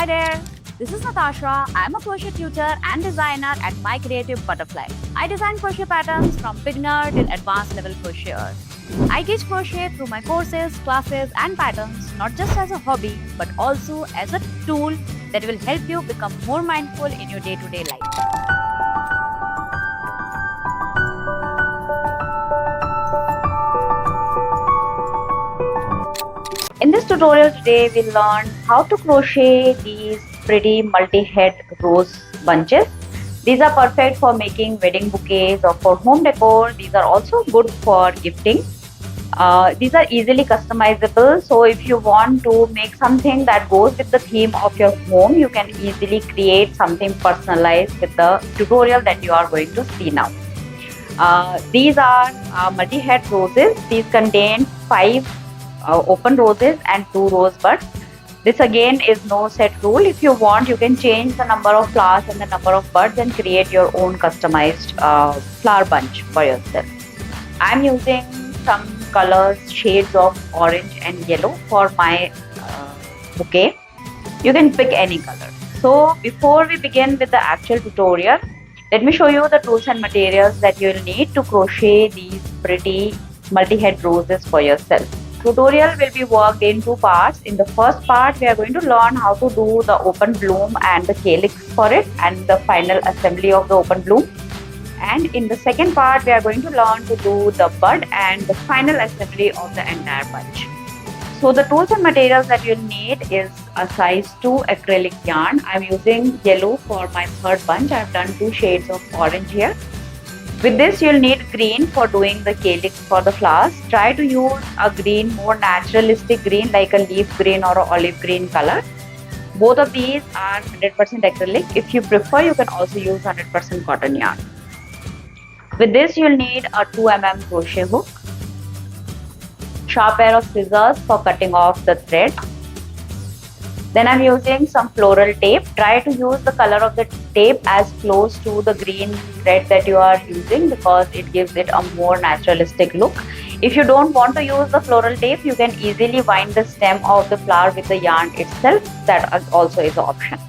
there! This is Natasha. I am a crochet tutor and designer at My Creative Butterfly. I design crochet patterns from beginner till advanced level crocheters. I teach crochet through my courses, classes and patterns not just as a hobby but also as a tool that will help you become more mindful in your day-to-day life. In this tutorial today, we'll learn how to crochet these pretty multi-head rose bunches. These are perfect for making wedding bouquets or for home decor. These are also good for gifting. These are easily customizable, so if you want to make something that goes with the theme of your home, you can easily create something personalized with the tutorial that you are going to see now. These are multi-head roses. These contain 5 open roses and 2 rose buds. This again is no set rule. If you want, you can change the number of flowers and the number of buds and create your own customized flower bunch for yourself. I'm using some colors, shades of orange and yellow for my bouquet. You can pick any color. So before we begin with the actual tutorial, let me show you the tools and materials that you'll need to crochet these pretty multi-head roses for yourself. Tutorial will be worked in 2 parts. In the first part, we are going to learn how to do the open bloom and the calyx for it and the final assembly of the open bloom. And in the second part, we are going to learn to do the bud and the final assembly of the entire bunch. So the tools and materials that you'll need is a size 2 acrylic yarn. I'm using yellow for my third bunch. I've done 2 shades of orange here. With this, you'll need green for doing the calyx for the flowers. Try to use a green, more naturalistic green like a leaf green or an olive green color. Both of these are 100% acrylic. If you prefer, you can also use 100% cotton yarn. With this, you'll need a 2 mm crochet hook, sharp pair of scissors for cutting off the thread. Then I'm using some floral tape. Try to use the color of the tape as close to the green thread that you are using because it gives it a more naturalistic look. If you don't want to use the floral tape, you can easily wind the stem of the flower with the yarn itself. That also is an option.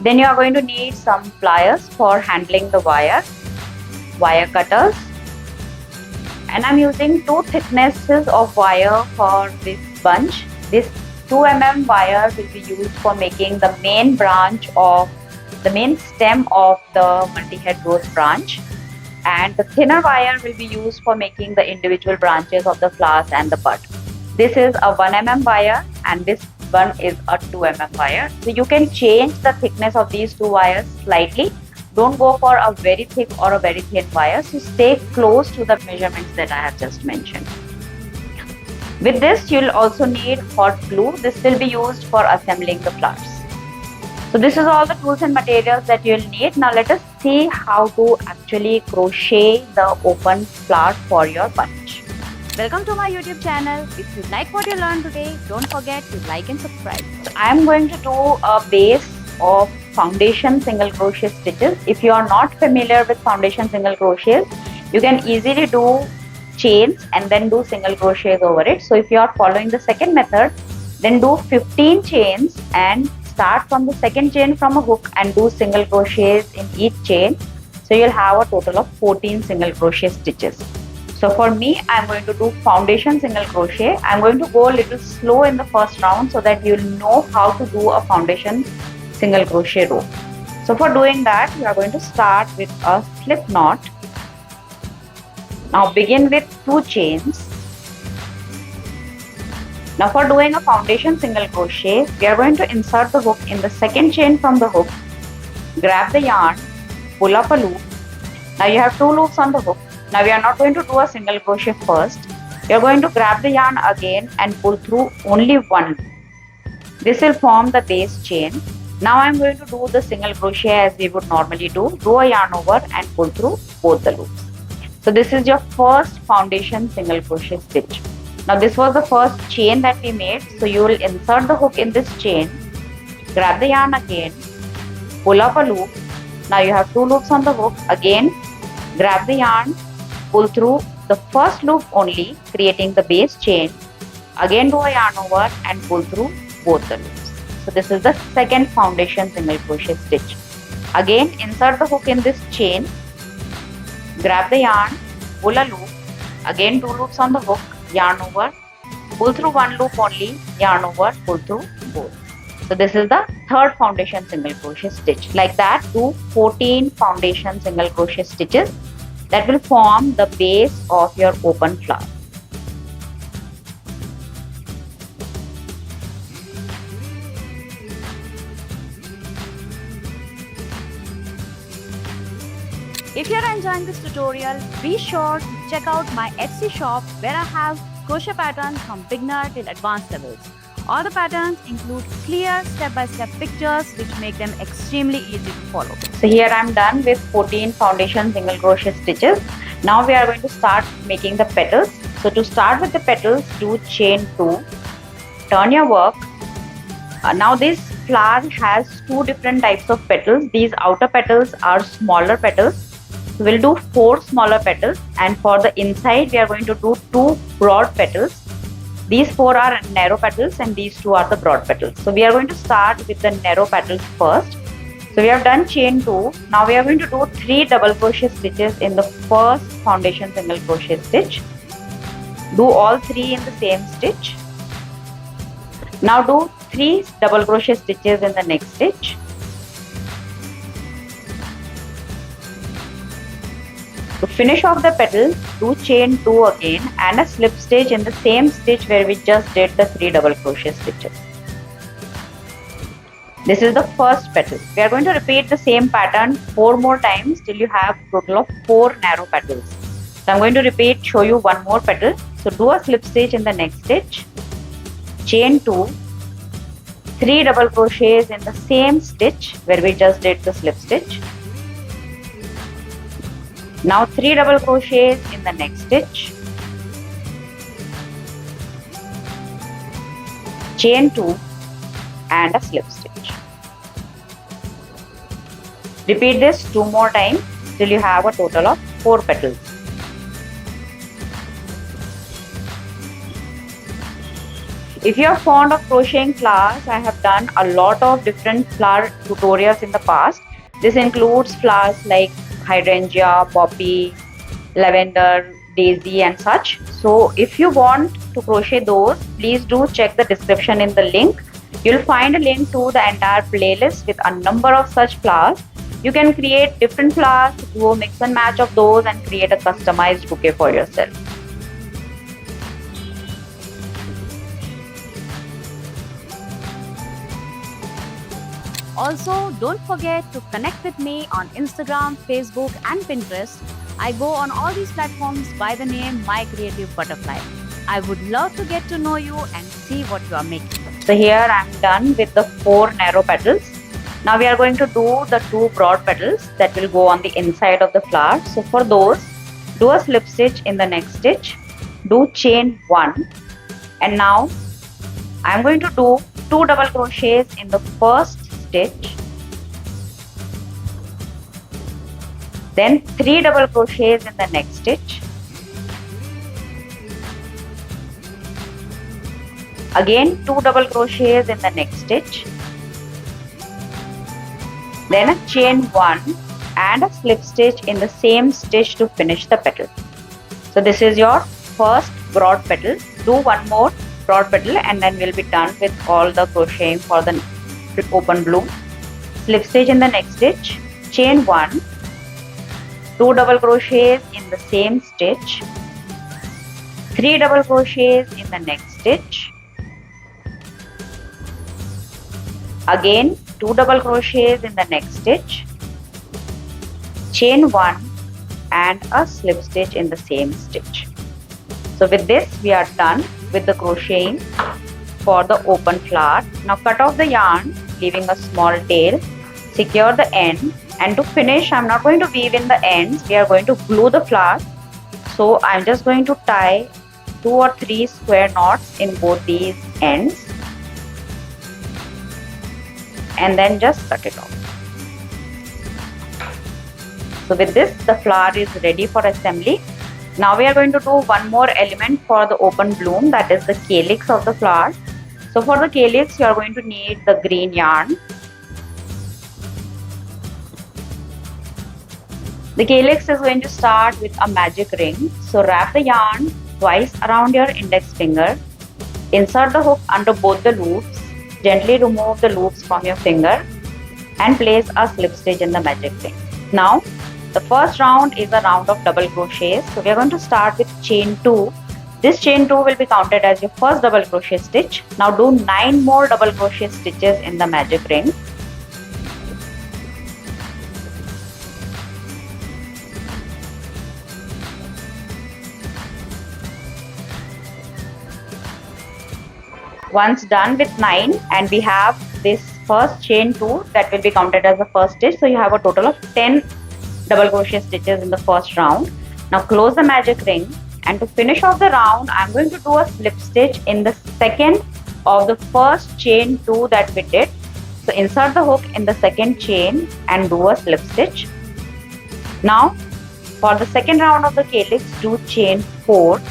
Then you are going to need some pliers for handling the wire cutters. And I'm using 2 thicknesses of wire for this bunch. This 2 mm wire will be used for making the main stem of the multi-head rose branch, and the thinner wire will be used for making the individual branches of the flowers and the bud. This is a 1 mm wire and this one is a 2 mm wire. So you can change the thickness of these 2 wires slightly. Don't go for a very thick or a very thin wire. So stay close to the measurements that I have just mentioned. With this, you'll also need hot glue. This will be used for assembling the flowers. So this is all the tools and materials that you'll need. Now let us see how to actually crochet the open flower for your bunch. Welcome to my YouTube channel. If you like what you learned today, don't forget to like and subscribe. So I am going to do a base of foundation single crochet stitches. If you are not familiar with foundation single crochets, you can easily do chains and then do single crochets over it. So if you are following the second method, then do 15 chains and start from the second chain from a hook and do single crochets in each chain. So you'll have a total of 14 single crochet stitches. So for me, I'm going to do foundation single crochet. I'm going to go a little slow in the first round so that you'll know how to do a foundation single crochet row. So for doing that, you are going to start with a slip knot. Now begin with 2 chains. Now for doing a foundation single crochet, we are going to insert the hook in the second chain from the hook, grab the yarn, pull up a loop. Now you have 2 loops on the hook. Now we are not going to do a single crochet first. We are going to grab the yarn again and pull through only 1 loop. This will form the base chain. Now I am going to do the single crochet as we would normally do. Row a yarn over and pull through both the loops. So this is your first foundation single crochet stitch. Now this was the first chain that we made. So you will insert the hook in this chain, grab the yarn again, pull up a loop. Now you have 2 loops on the hook. Again, grab the yarn, pull through the first loop only, creating the base chain. Again do a yarn over and pull through both the loops. So this is the second foundation single crochet stitch. Again, insert the hook in this chain, grab the yarn, pull a loop, again 2 loops on the hook, yarn over, pull through 1 loop only, yarn over, pull through both. So this is the third foundation single crochet stitch. Like that, do 14 foundation single crochet stitches that will form the base of your open flower. If you are enjoying this tutorial, be sure to check out my Etsy shop where I have crochet patterns from beginner till advanced levels. All the patterns include clear step-by-step pictures which make them extremely easy to follow. So here I am done with 14 foundation single crochet stitches. Now we are going to start making the petals. So to start with the petals, do chain 2, turn your work. Now this flower has 2 different types of petals. These outer petals are smaller petals. So we'll do 4 smaller petals, and for the inside we are going to do 2 broad petals. These 4 are narrow petals and these 2 are the broad petals. So we are going to start with the narrow petals first. So we have done chain 2. Now we are going to do 3 double crochet stitches in the first foundation single crochet stitch. Do all 3 in the same stitch. Now do 3 double crochet stitches in the next stitch. To finish off the petals, do chain 2 again and a slip stitch in the same stitch where we just did the 3 double crochet stitches. This is the first petal. We are going to repeat the same pattern 4 more times till you have a total of 4 narrow petals. So I am going to show you one more petal. So do a slip stitch in the next stitch, chain 2, 3 double crochets in the same stitch where we just did the slip stitch. Now 3 double crochets in the next stitch, chain 2 and a slip stitch. Repeat this 2 more times till you have a total of 4 petals. If you are fond of crocheting flowers, I have done a lot of different flower tutorials in the past. This includes flowers like hydrangea, poppy, lavender, daisy and such. So if you want to crochet those, please do check the description in the link. You'll find a link to the entire playlist with a number of such flowers. You can create different flowers, do a mix and match of those and create a customized bouquet for yourself. Also, don't forget to connect with me on Instagram, Facebook and Pinterest. I go on all these platforms by the name My Creative Butterfly. I would love to get to know you and see what you are making. So here I am done with the 4 narrow petals. Now we are going to do the 2 broad petals that will go on the inside of the flower. So for those, do a slip stitch in the next stitch, do chain 1, and now I am going to do 2 double crochets in the first stitch, then 3 double crochets in the next stitch, again 2 double crochets in the next stitch, then a chain 1 and a slip stitch in the same stitch to finish the petal. So this is your first broad petal. Do one more broad petal and then we'll be done with all the crocheting for the open bloom. Slip stitch in the next stitch, chain 1, 2 double crochets in the same stitch, 3 double crochets in the next stitch, again 2 double crochets in the next stitch, chain 1 and a slip stitch in the same stitch. So with this we are done with the crocheting for the open flower. Now cut off the yarn, leaving a small tail, secure the end, and to finish I'm not going to weave in the ends, we are going to glue the flower. So I'm just going to tie 2 or 3 square knots in both these ends and then just cut it off. So with this the flower is ready for assembly. Now we are going to do one more element for the open bloom, that is the calyx of the flower. So for the calyx, you are going to need the green yarn. The calyx is going to start with a magic ring. So wrap the yarn twice around your index finger. Insert the hook under both the loops. Gently remove the loops from your finger and place a slip stitch in the magic ring. Now, the first round is a round of double crochets. So we are going to start with chain 2. This chain 2 will be counted as your first double crochet stitch. Now do 9 more double crochet stitches in the magic ring. Once done with 9, and we have this first chain 2 that will be counted as the first stitch. So you have a total of 10 double crochet stitches in the first round. Now close the magic ring, and to finish off the round, I am going to do a slip stitch in the second of the first chain 2 that we did. So insert the hook in the second chain and do a slip stitch. Now for the second round of the calyx, do chain 4.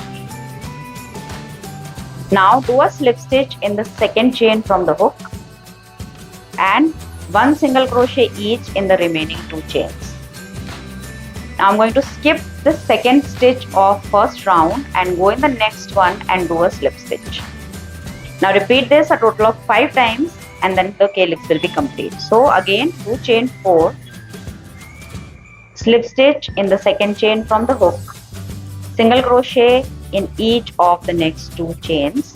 Now do a slip stitch in the second chain from the hook and 1 single crochet each in the remaining 2 chains. Now I'm going to skip the second stitch of first round and go in the next one and do a slip stitch. Now repeat this a total of 5 times and then the calyx will be complete. So again, do chain 4, slip stitch in the second chain from the hook, single crochet in each of the next 2 chains.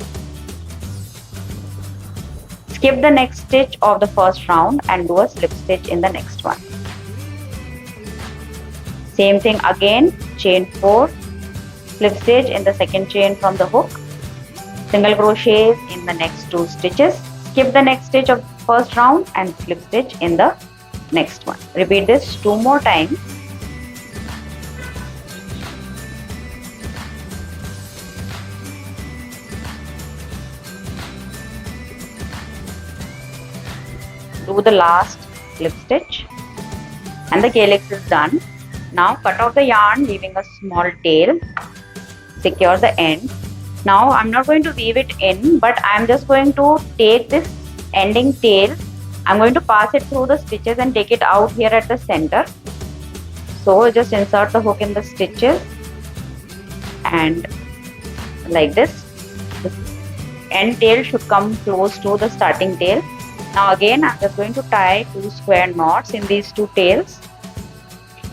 Skip the next stitch of the first round and do a slip stitch in the next one. Same thing again, chain 4, slip stitch in the second chain from the hook, single crochets in the next 2 stitches. Skip the next stitch of the first round and slip stitch in the next one. Repeat this 2 more times. Do the last slip stitch and the calyx is done. Now cut off the yarn, leaving a small tail. Secure the end. Now I'm not going to weave it in, but I'm just going to take this ending tail. I'm going to pass it through the stitches and take it out here at the center. So just insert the hook in the stitches and like this. The end tail should come close to the starting tail. Now again, I'm just going to tie 2 square knots in these 2 tails.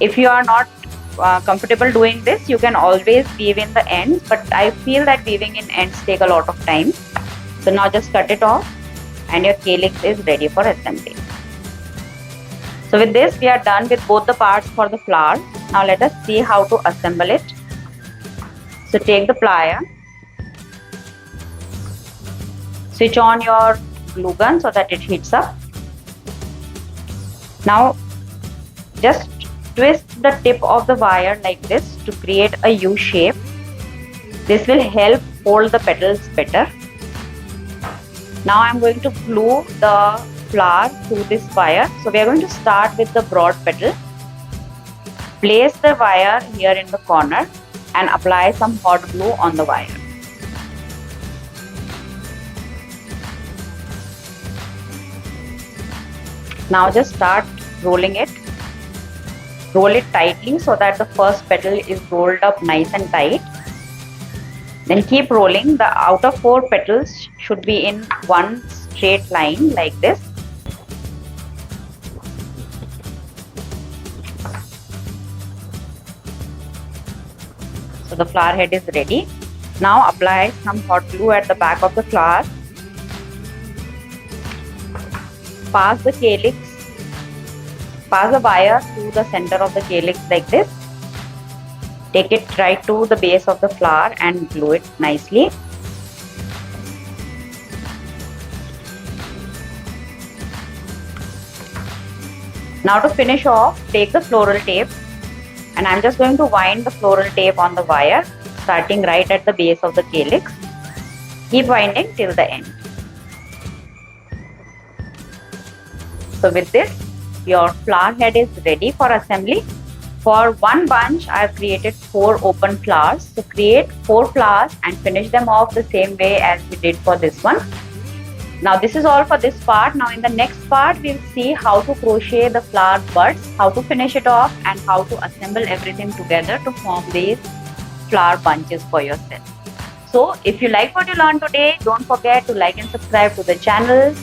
If you are not comfortable doing this, you can always weave in the ends, but I feel that weaving in ends take a lot of time. So now just cut it off and your calyx is ready for assembly. So with this, we are done with both the parts for the flower. Now let us see how to assemble it. So take the plier, switch on your glue gun so that it heats up. Now just twist the tip of the wire like this to create a U shape. This will help hold the petals better. Now I am going to glue the flower to this wire. So we are going to start with the broad petal. Place the wire here in the corner and apply some hot glue on the wire. Now just start rolling it. Roll it tightly so that the first petal is rolled up nice and tight. Then keep rolling. The outer 4 petals should be in one straight line like this. So the flower head is ready. Now apply some hot glue at the back of the flower. Pass the calyx, pass the wire to the center of the calyx like this. Take it right to the base of the flower and glue it nicely. Now to finish off, take the floral tape and I'm just going to wind the floral tape on the wire, starting right at the base of the calyx. Keep winding till the end. So with this, your flower head is ready for assembly. For one bunch, I have created 4 open flowers. So create 4 flowers and finish them off the same way as we did for this one. Now this is all for this part. Now in the next part, we'll see how to crochet the flower buds, how to finish it off, and how to assemble everything together to form these flower bunches for yourself. So if you like what you learned today, don't forget to like and subscribe to the channel.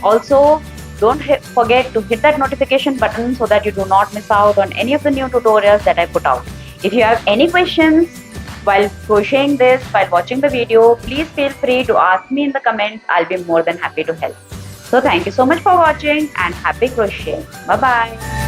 Also, don't forget to hit that notification button so that you do not miss out on any of the new tutorials that I put out. If you have any questions while crocheting this, while watching the video, please feel free to ask me in the comments. I'll be more than happy to help. So thank you so much for watching and happy crocheting. Bye bye.